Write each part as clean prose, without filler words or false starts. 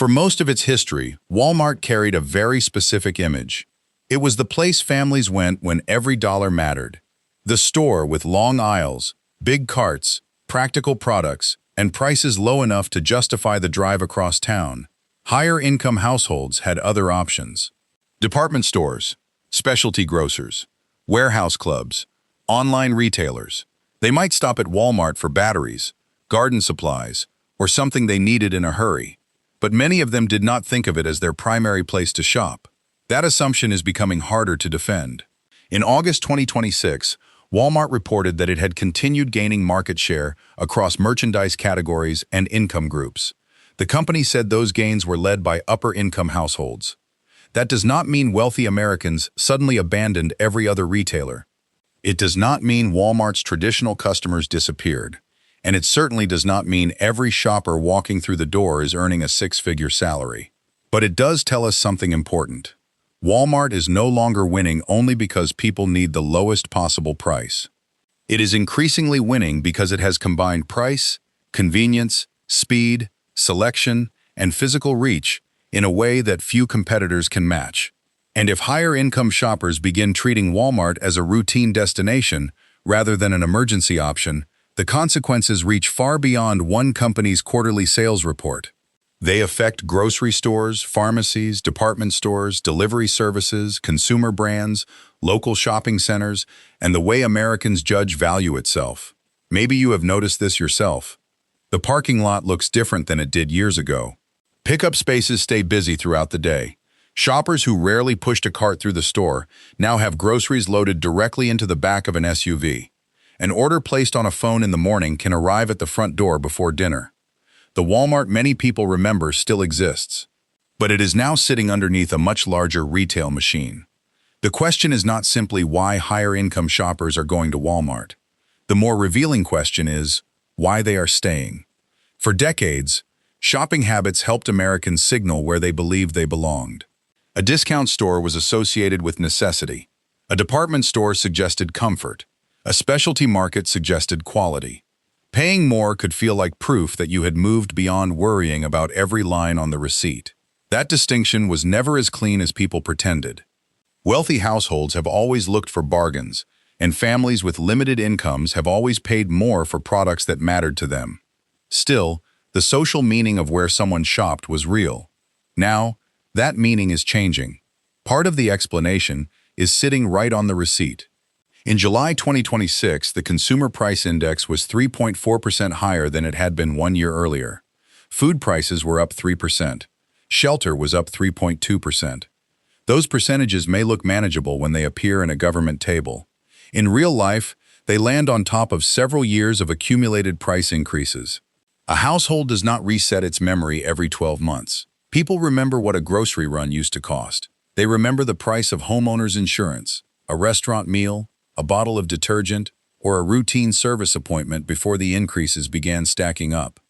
For most of its history, Walmart carried a very specific image. It was the place families went when every dollar mattered. The store with long aisles, big carts, practical products, and prices low enough to justify the drive across town. Higher-income households had other options. Department stores, specialty grocers, warehouse clubs, online retailers. They might stop at Walmart for batteries, garden supplies, or something they needed in a hurry. But many of them did not think of it as their primary place to shop. That assumption is becoming harder to defend. In August 2026, Walmart reported that it had continued gaining market share across merchandise categories and income groups. The company said those gains were led by upper-income households. That does not mean wealthy Americans suddenly abandoned every other retailer. It does not mean Walmart's traditional customers disappeared. And it certainly does not mean every shopper walking through the door is earning a six-figure salary. But it does tell us something important. Walmart is no longer winning only because people need the lowest possible price. It is increasingly winning because it has combined price, convenience, speed, selection, and physical reach in a way that few competitors can match. And if higher-income shoppers begin treating Walmart as a routine destination rather than an emergency option, the consequences reach far beyond one company's quarterly sales report. They affect grocery stores, pharmacies, department stores, delivery services, consumer brands, local shopping centers, and the way Americans judge value itself. Maybe you have noticed this yourself. The parking lot looks different than it did years ago. Pickup spaces stay busy throughout the day. Shoppers who rarely pushed a cart through the store now have groceries loaded directly into the back of an SUV. An order placed on a phone in the morning can arrive at the front door before dinner. The Walmart many people remember still exists, but it is now sitting underneath a much larger retail machine. The question is not simply why higher-income shoppers are going to Walmart. The more revealing question is why they are staying. For decades, shopping habits helped Americans signal where they believed they belonged. A discount store was associated with necessity. A department store suggested comfort. A specialty market suggested quality. Paying more could feel like proof that you had moved beyond worrying about every line on the receipt. That distinction was never as clean as people pretended. Wealthy households have always looked for bargains, and families with limited incomes have always paid more for products that mattered to them. Still, the social meaning of where someone shopped was real. Now, that meaning is changing. Part of the explanation is sitting right on the receipt. In July 2026, the Consumer Price Index was 3.4% higher than it had been 1 year earlier. Food prices were up 3%. Shelter was up 3.2%. Those percentages may look manageable when they appear in a government table. In real life, they land on top of several years of accumulated price increases. A household does not reset its memory every 12 months. People remember what a grocery run used to cost. They remember the price of homeowners insurance, a restaurant meal, a bottle of detergent, or a routine service appointment before the increases began stacking up.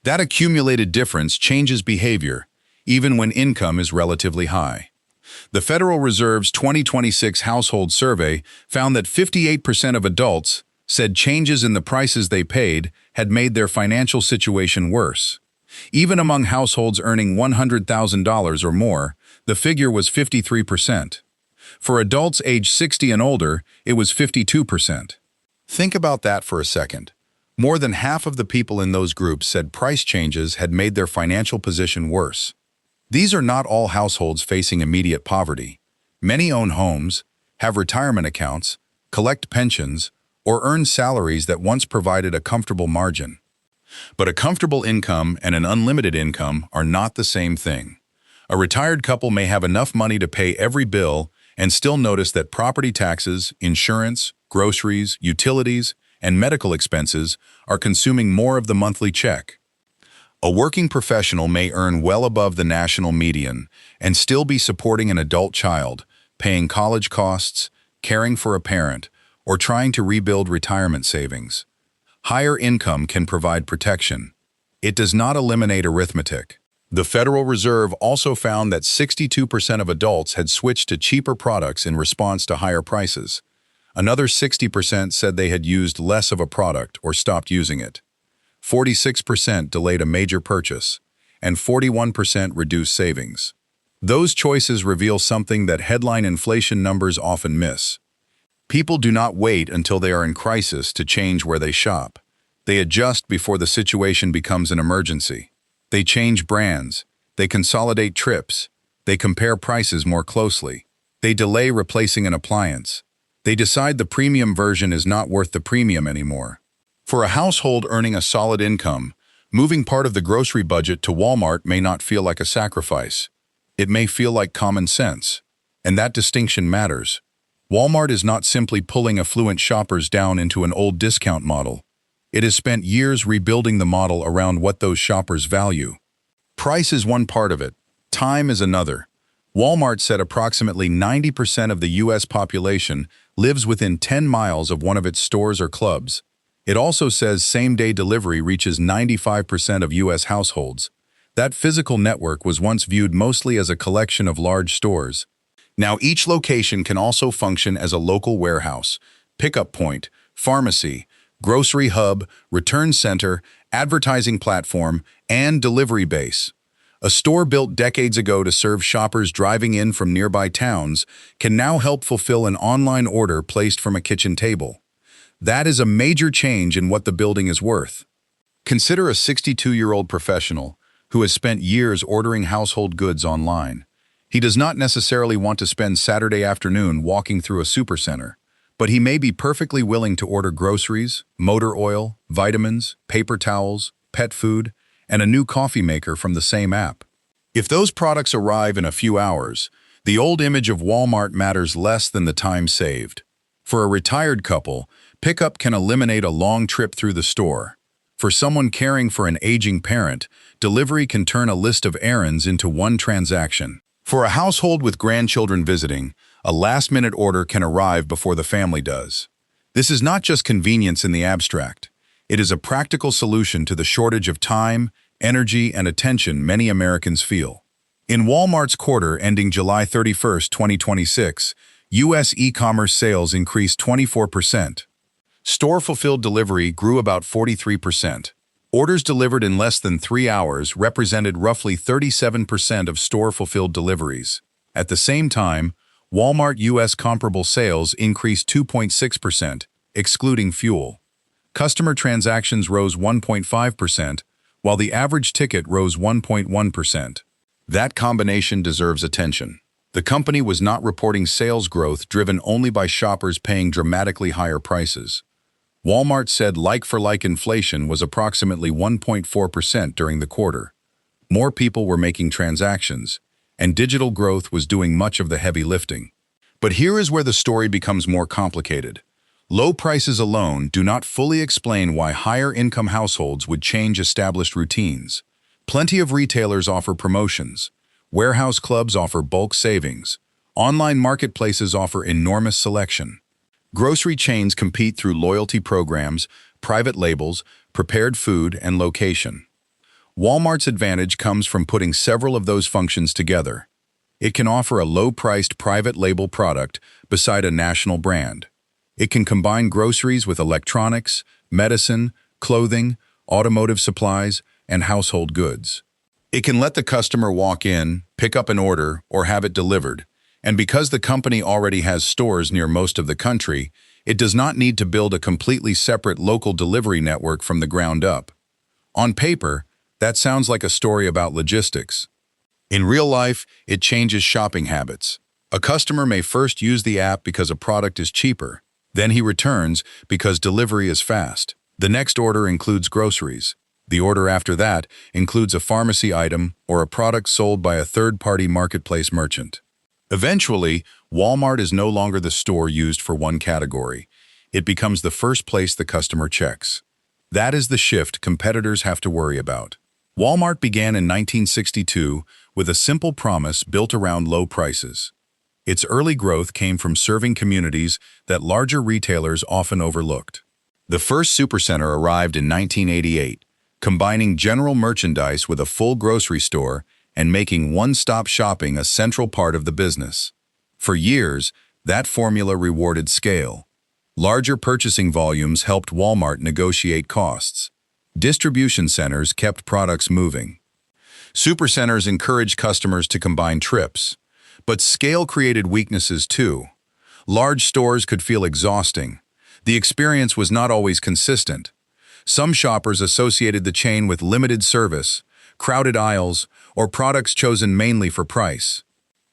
That accumulated difference changes behavior, even when income is relatively high. The Federal Reserve's 2026 household survey found that 58% of adults said changes in the prices they paid had made their financial situation worse. Even among households earning $100,000 or more, the figure was 53%. For adults age 60 and older, it was 52%. Think about that for a second. More than half of the people in those groups said price changes had made their financial position worse. These are not all households facing immediate poverty. Many own homes, have retirement accounts, collect pensions, or earn salaries that once provided a comfortable margin. But a comfortable income and an unlimited income are not the same thing. A retired couple may have enough money to pay every bill and still notice that property taxes, insurance, groceries, utilities, and medical expenses are consuming more of the monthly check. A working professional may earn well above the national median and still be supporting an adult child, paying college costs, caring for a parent, or trying to rebuild retirement savings. Higher income can provide protection. It does not eliminate arithmetic. The Federal Reserve also found that 62% of adults had switched to cheaper products in response to higher prices. Another 60% said they had used less of a product or stopped using it. 46% delayed a major purchase, and 41% reduced savings. Those choices reveal something that headline inflation numbers often miss. People do not wait until they are in crisis to change where they shop. They adjust before the situation becomes an emergency. They change brands. They consolidate trips. They compare prices more closely. They delay replacing an appliance. They decide the premium version is not worth the premium anymore. For a household earning a solid income, moving part of the grocery budget to Walmart may not feel like a sacrifice. It may feel like common sense. And that distinction matters. Walmart is not simply pulling affluent shoppers down into an old discount model. It has spent years rebuilding the model around what those shoppers value. Price is one part of it. Time is another. Walmart said approximately 90% of the U.S. population lives within 10 miles of one of its stores or clubs. It also says same-day delivery reaches 95% of U.S. households. That physical network was once viewed mostly as a collection of large stores. Now each location can also function as a local warehouse, pickup point, pharmacy, grocery hub, return center, advertising platform, and delivery base. A store built decades ago to serve shoppers driving in from nearby towns can now help fulfill an online order placed from a kitchen table. That is a major change in what the building is worth. Consider a 62-year-old professional who has spent years ordering household goods online. He does not necessarily want to spend Saturday afternoon walking through a supercenter, but he may be perfectly willing to order groceries, motor oil, vitamins, paper towels, pet food, and a new coffee maker from the same app. If those products arrive in a few hours, the old image of Walmart matters less than the time saved. For a retired couple, pickup can eliminate a long trip through the store. For someone caring for an aging parent, delivery can turn a list of errands into one transaction. For a household with grandchildren visiting, a last-minute order can arrive before the family does. This is not just convenience in the abstract. It is a practical solution to the shortage of time, energy, and attention many Americans feel. In Walmart's quarter ending July 31, 2026, U.S. e-commerce sales increased 24%. Store-fulfilled delivery grew about 43%. Orders delivered in less than 3 hours represented roughly 37% of store-fulfilled deliveries. At the same time, Walmart U.S. comparable sales increased 2.6%, excluding fuel. Customer transactions rose 1.5%, while the average ticket rose 1.1%. That combination deserves attention. The company was not reporting sales growth driven only by shoppers paying dramatically higher prices. Walmart said like-for-like inflation was approximately 1.4% during the quarter. More people were making transactions, and digital growth was doing much of the heavy lifting. But here is where the story becomes more complicated. Low prices alone do not fully explain why higher-income households would change established routines. Plenty of retailers offer promotions. Warehouse clubs offer bulk savings. Online marketplaces offer enormous selection. Grocery chains compete through loyalty programs, private labels, prepared food, and location. Walmart's advantage comes from putting several of those functions together. It can offer a low-priced private label product beside a national brand. It can combine groceries with electronics, medicine, clothing, automotive supplies, and household goods. It can let the customer walk in, pick up an order, or have it delivered. And because the company already has stores near most of the country, it does not need to build a completely separate local delivery network from the ground up. On paper, that sounds like a story about logistics. In real life, it changes shopping habits. A customer may first use the app because a product is cheaper. Then he returns because delivery is fast. The next order includes groceries. The order after that includes a pharmacy item or a product sold by a third-party marketplace merchant. Eventually, Walmart is no longer the store used for one category. It becomes the first place the customer checks. That is the shift competitors have to worry about. Walmart began in 1962 with a simple promise built around low prices. Its early growth came from serving communities that larger retailers often overlooked. The first supercenter arrived in 1988, combining general merchandise with a full grocery store and making one-stop shopping a central part of the business. For years, that formula rewarded scale. Larger purchasing volumes helped Walmart negotiate costs. Distribution centers kept products moving. Supercenters encouraged customers to combine trips, but scale created weaknesses too. Large stores could feel exhausting. The experience was not always consistent. Some shoppers associated the chain with limited service, crowded aisles, or products chosen mainly for price.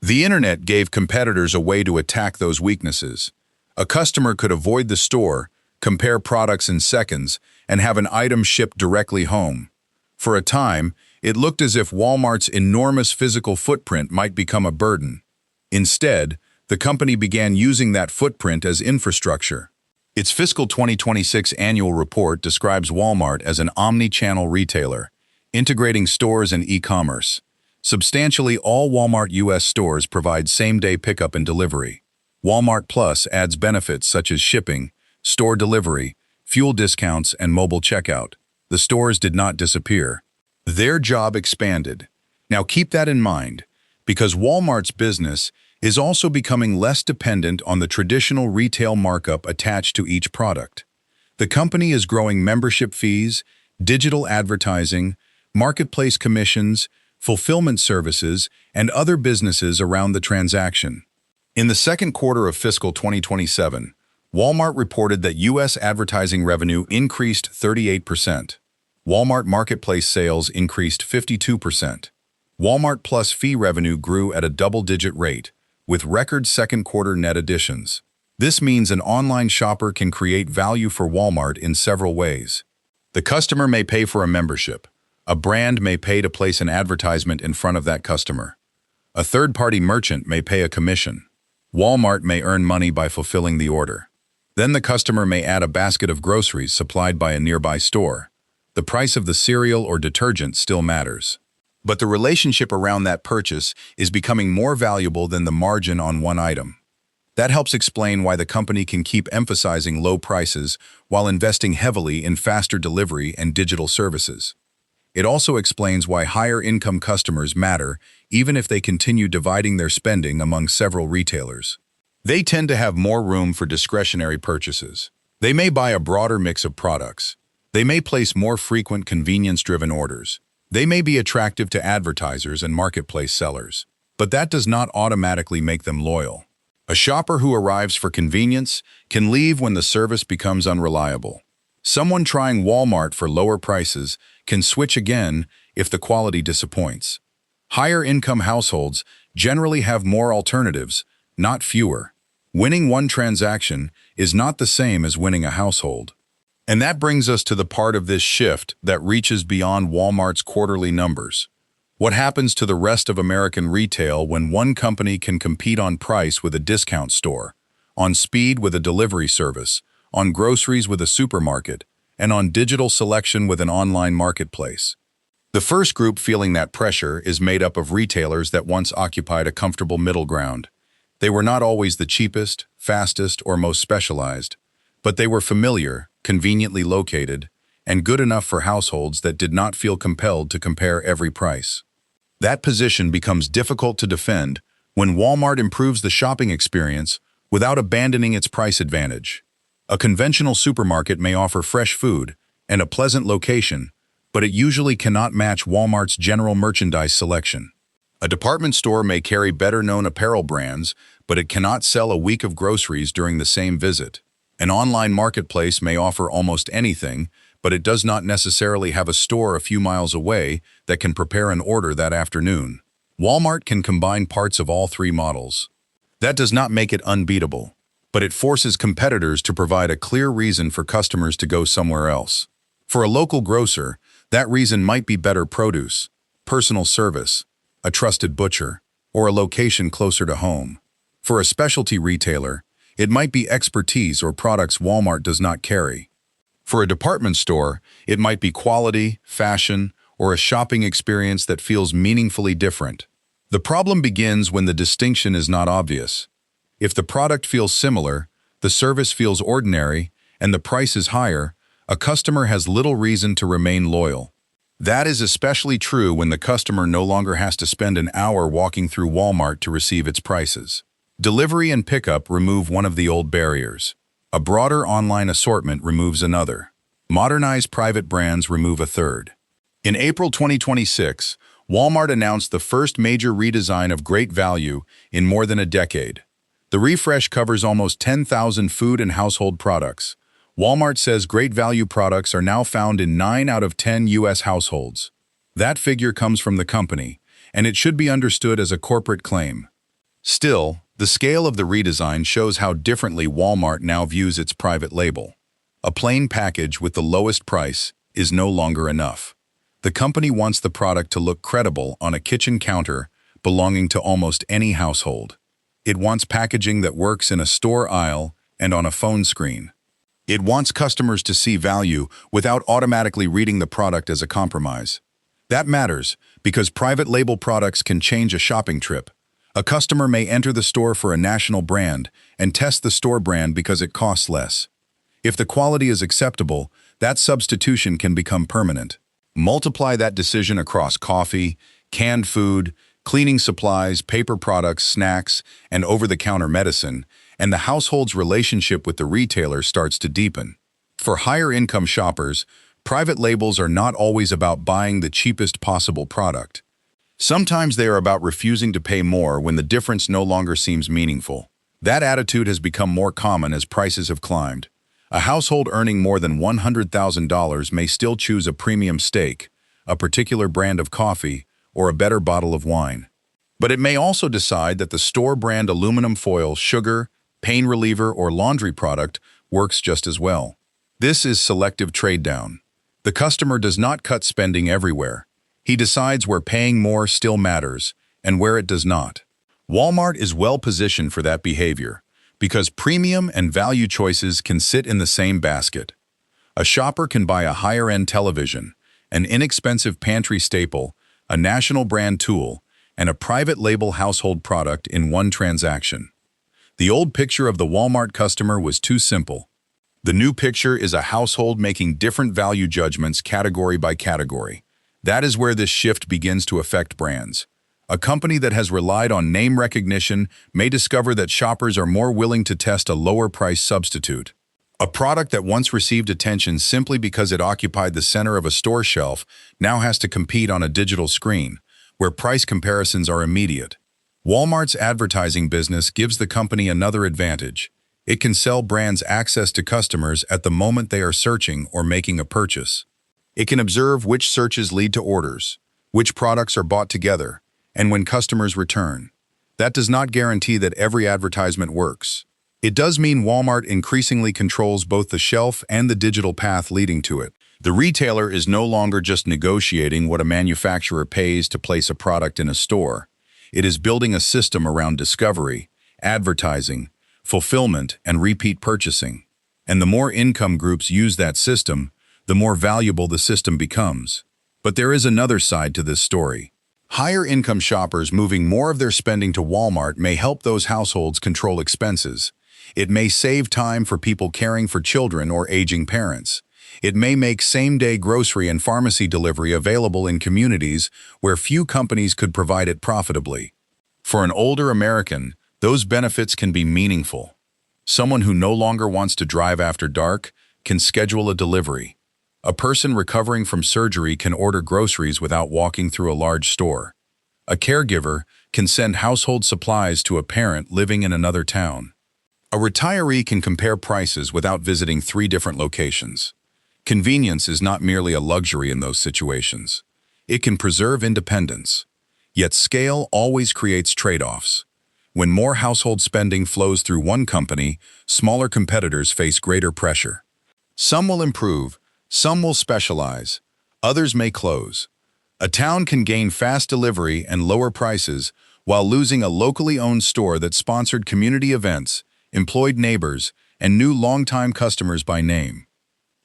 The internet gave competitors a way to attack those weaknesses. A customer could avoid the store, compare products in seconds, and have an item shipped directly home. For a time, it looked as if Walmart's enormous physical footprint might become a burden. Instead, the company began using that footprint as infrastructure. Its fiscal 2026 annual report describes Walmart as an omni-channel retailer, integrating stores and e-commerce. Substantially all Walmart U.S. stores provide same-day pickup and delivery. Walmart Plus adds benefits such as shipping, store delivery, fuel discounts, and mobile checkout. The stores did not disappear. Their job expanded. Now keep that in mind, because Walmart's business is also becoming less dependent on the traditional retail markup attached to each product. The company is growing membership fees, digital advertising, marketplace commissions, fulfillment services, and other businesses around the transaction. In the second quarter of fiscal 2027, Walmart reported that U.S. advertising revenue increased 38%. Walmart Marketplace sales increased 52%. Walmart Plus fee revenue grew at a double-digit rate, with record second quarter net additions. This means an online shopper can create value for Walmart in several ways. The customer may pay for a membership. A brand may pay to place an advertisement in front of that customer. A third-party merchant may pay a commission. Walmart may earn money by fulfilling the order. Then the customer may add a basket of groceries supplied by a nearby store. The price of the cereal or detergent still matters. But the relationship around that purchase is becoming more valuable than the margin on one item. That helps explain why the company can keep emphasizing low prices while investing heavily in faster delivery and digital services. It also explains why higher-income customers matter even if they continue dividing their spending among several retailers. They tend to have more room for discretionary purchases. They may buy a broader mix of products. They may place more frequent convenience-driven orders. They may be attractive to advertisers and marketplace sellers, but that does not automatically make them loyal. A shopper who arrives for convenience can leave when the service becomes unreliable. Someone trying Walmart for lower prices can switch again if the quality disappoints. Higher-income households generally have more alternatives, not fewer. Winning one transaction is not the same as winning a household. And that brings us to the part of this shift that reaches beyond Walmart's quarterly numbers. What happens to the rest of American retail when one company can compete on price with a discount store, on speed with a delivery service, on groceries with a supermarket, and on digital selection with an online marketplace? The first group feeling that pressure is made up of retailers that once occupied a comfortable middle ground. They were not always the cheapest, fastest, or most specialized, but they were familiar, conveniently located, and good enough for households that did not feel compelled to compare every price. That position becomes difficult to defend when Walmart improves the shopping experience without abandoning its price advantage. A conventional supermarket may offer fresh food and a pleasant location, but it usually cannot match Walmart's general merchandise selection. A department store may carry better-known apparel brands, but it cannot sell a week of groceries during the same visit. An online marketplace may offer almost anything, but it does not necessarily have a store a few miles away that can prepare an order that afternoon. Walmart can combine parts of all three models. That does not make it unbeatable, but it forces competitors to provide a clear reason for customers to go somewhere else. For a local grocer, that reason might be better produce, personal service, a trusted butcher, or a location closer to home. For a specialty retailer, it might be expertise or products Walmart does not carry. For a department store, it might be quality, fashion, or a shopping experience that feels meaningfully different. The problem begins when the distinction is not obvious. If the product feels similar, the service feels ordinary, and the price is higher, a customer has little reason to remain loyal. That is especially true when the customer no longer has to spend an hour walking through Walmart to receive its prices. Delivery and pickup remove one of the old barriers. A broader online assortment removes another. Modernized private brands remove a third. In April 2026, Walmart announced the first major redesign of great value in more than a decade. The refresh covers almost 10,000 food and household products. Walmart says great value products are now found in 9 out of 10 U.S. households. That figure comes from the company, and it should be understood as a corporate claim. Still, the scale of the redesign shows how differently Walmart now views its private label. A plain package with the lowest price is no longer enough. The company wants the product to look credible on a kitchen counter belonging to almost any household. It wants packaging that works in a store aisle and on a phone screen. It wants customers to see value without automatically reading the product as a compromise. That matters because private label products can change a shopping trip. A customer may enter the store for a national brand and test the store brand because it costs less. If the quality is acceptable, that substitution can become permanent. Multiply that decision across coffee, canned food, cleaning supplies, paper products, snacks, and over-the-counter medicine, and the household's relationship with the retailer starts to deepen. For higher-income shoppers, private labels are not always about buying the cheapest possible product. Sometimes they are about refusing to pay more when the difference no longer seems meaningful. That attitude has become more common as prices have climbed. A household earning more than $100,000 may still choose a premium steak, a particular brand of coffee, or a better bottle of wine. But it may also decide that the store brand aluminum foil, sugar, pain reliever, or laundry product works just as well. This is selective trade down. The customer does not cut spending everywhere. He decides where paying more still matters and where it does not. Walmart is well positioned for that behavior, because premium and value choices can sit in the same basket. A shopper can buy a higher-end television, an inexpensive pantry staple, a national brand tool, and a private label household product in one transaction. The old picture of the Walmart customer was too simple. The new picture is a household making different value judgments category by category. That is where this shift begins to affect brands. A company that has relied on name recognition may discover that shoppers are more willing to test a lower-price substitute. A product that once received attention simply because it occupied the center of a store shelf now has to compete on a digital screen, where price comparisons are immediate. Walmart's advertising business gives the company another advantage. It can sell brands access to customers at the moment they are searching or making a purchase. It can observe which searches lead to orders, which products are bought together, and when customers return. That does not guarantee that every advertisement works. It does mean Walmart increasingly controls both the shelf and the digital path leading to it. The retailer is no longer just negotiating what a manufacturer pays to place a product in a store. It is building a system around discovery, advertising, fulfillment, and repeat purchasing. And the more income groups use that system, the more valuable the system becomes. But there is another side to this story. Higher-income shoppers moving more of their spending to Walmart may help those households control expenses. It may save time for people caring for children or aging parents. It may make same-day grocery and pharmacy delivery available in communities where few companies could provide it profitably. For an older American, those benefits can be meaningful. Someone who no longer wants to drive after dark can schedule a delivery. A person recovering from surgery can order groceries without walking through a large store. A caregiver can send household supplies to a parent living in another town. A retiree can compare prices without visiting 3 different locations. Convenience is not merely a luxury in those situations. It can preserve independence. Yet scale always creates trade-offs. When more household spending flows through one company, smaller competitors face greater pressure. Some will improve, some will specialize, others may close. A town can gain fast delivery and lower prices while losing a locally owned store that sponsored community events, employed neighbors, and knew longtime customers by name.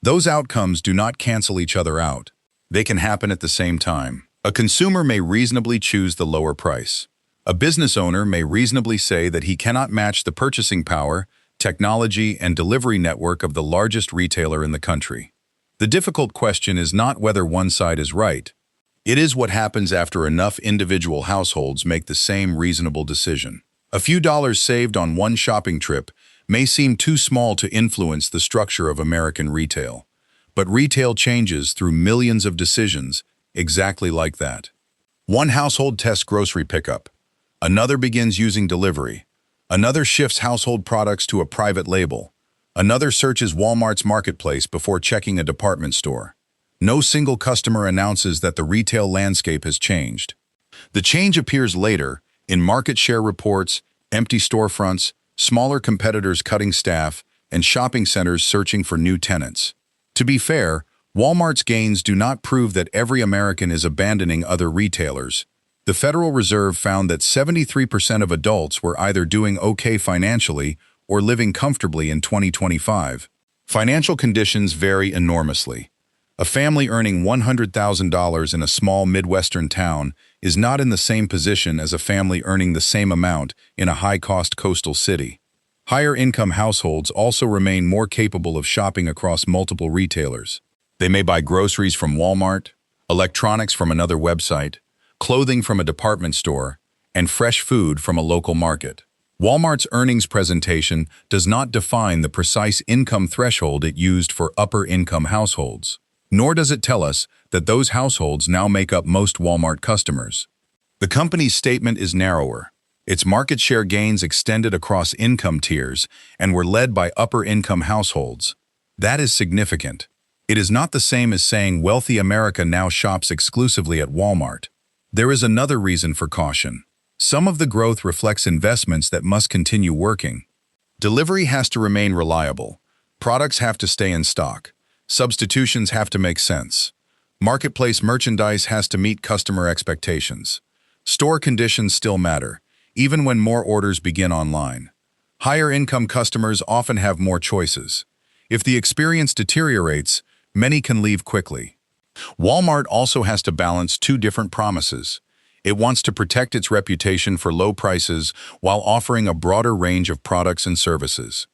Those outcomes do not cancel each other out. They can happen at the same time. A consumer may reasonably choose the lower price. A business owner may reasonably say that he cannot match the purchasing power, technology, and delivery network of the largest retailer in the country. The difficult question is not whether one side is right. It is what happens after enough individual households make the same reasonable decision. A few dollars saved on one shopping trip may seem too small to influence the structure of American retail. But retail changes through millions of decisions exactly like that. One household tests grocery pickup. Another begins using delivery. Another shifts household products to a private label. Another searches Walmart's marketplace before checking a department store. No single customer announces that the retail landscape has changed. The change appears later in market share reports, empty storefronts, smaller competitors cutting staff, and shopping centers searching for new tenants. To be fair, Walmart's gains do not prove that every American is abandoning other retailers. The Federal Reserve found that 73% of adults were either doing okay financially or living comfortably in 2025. Financial conditions vary enormously. A family earning $100,000 in a small Midwestern town is not in the same position as a family earning the same amount in a high-cost coastal city. Higher-income households also remain more capable of shopping across multiple retailers. They may buy groceries from Walmart, electronics from another website, clothing from a department store, and fresh food from a local market. Walmart's earnings presentation does not define the precise income threshold it used for upper-income households, nor does it tell us that those households now make up most Walmart customers. The company's statement is narrower. Its market share gains extended across income tiers and were led by upper-income households. That is significant. It is not the same as saying wealthy America now shops exclusively at Walmart. There is another reason for caution. Some of the growth reflects investments that must continue working. Delivery has to remain reliable. Products have to stay in stock. Substitutions have to make sense. Marketplace merchandise has to meet customer expectations. Store conditions still matter, even when more orders begin online. Higher-income customers often have more choices. If the experience deteriorates, many can leave quickly. Walmart also has to balance two different promises. It wants to protect its reputation for low prices while offering a broader range of products and services.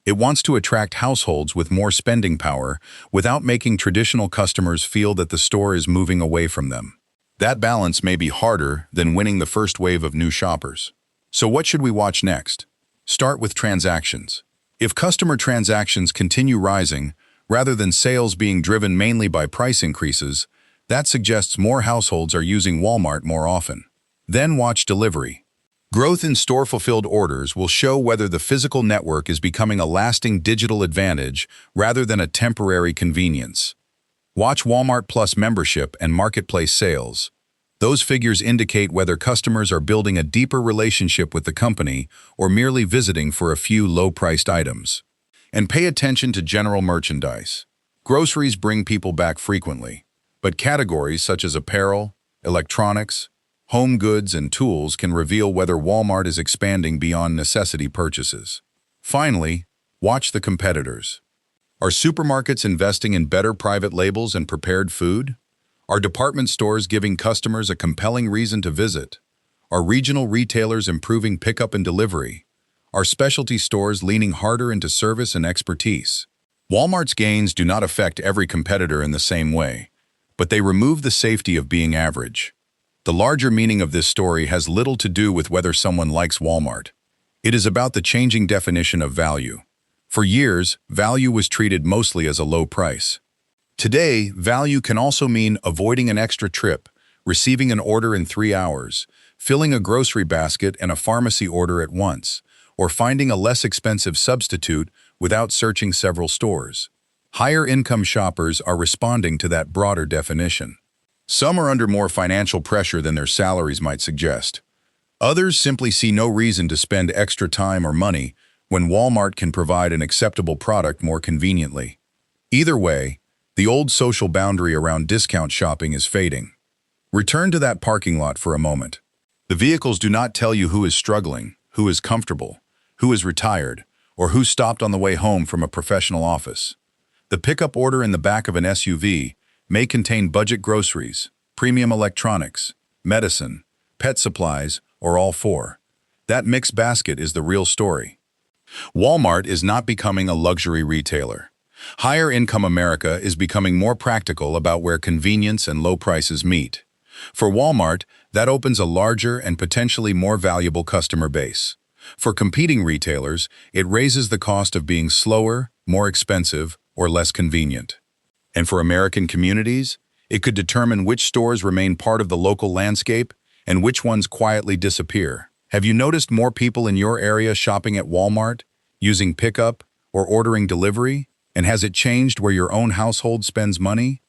It wants to attract households with more spending power without making traditional customers feel that the store is moving away from them. That balance may be harder than winning the first wave of new shoppers. So what should we watch next? Start with transactions. If customer transactions continue rising, rather than sales being driven mainly by price increases, that suggests more households are using Walmart more often. Then watch delivery. Growth in store-fulfilled orders will show whether the physical network is becoming a lasting digital advantage rather than a temporary convenience. Watch Walmart Plus membership and marketplace sales. Those figures indicate whether customers are building a deeper relationship with the company or merely visiting for a few low-priced items. And pay attention to general merchandise. Groceries bring people back frequently, but categories such as apparel, electronics, home goods, and tools can reveal whether Walmart is expanding beyond necessity purchases. Finally, watch the competitors. Are supermarkets investing in better private labels and prepared food? Are department stores giving customers a compelling reason to visit? Are regional retailers improving pickup and delivery? Are specialty stores leaning harder into service and expertise? Walmart's gains do not affect every competitor in the same way, but they remove the safety of being average. The larger meaning of this story has little to do with whether someone likes Walmart. It is about the changing definition of value. For years, value was treated mostly as a low price. Today, value can also mean avoiding an extra trip, receiving an order in 3 hours, filling a grocery basket and a pharmacy order at once, or finding a less expensive substitute without searching several stores. Higher-income shoppers are responding to that broader definition. Some are under more financial pressure than their salaries might suggest. Others simply see no reason to spend extra time or money when Walmart can provide an acceptable product more conveniently. Either way, the old social boundary around discount shopping is fading. Return to that parking lot for a moment. The vehicles do not tell you who is struggling, who is comfortable, who is retired, or who stopped on the way home from a professional office. The pickup order in the back of an SUV may contain budget groceries, premium electronics, medicine, pet supplies, or all four. That mixed basket is the real story. Walmart is not becoming a luxury retailer. Higher-income America is becoming more practical about where convenience and low prices meet. For Walmart, that opens a larger and potentially more valuable customer base. For competing retailers, it raises the cost of being slower, more expensive, or less convenient. And for American communities, It could determine which stores remain part of the local landscape and which ones quietly disappear. Have you noticed more people in your area shopping at Walmart, using pickup, or ordering delivery? And has it changed where your own household spends money?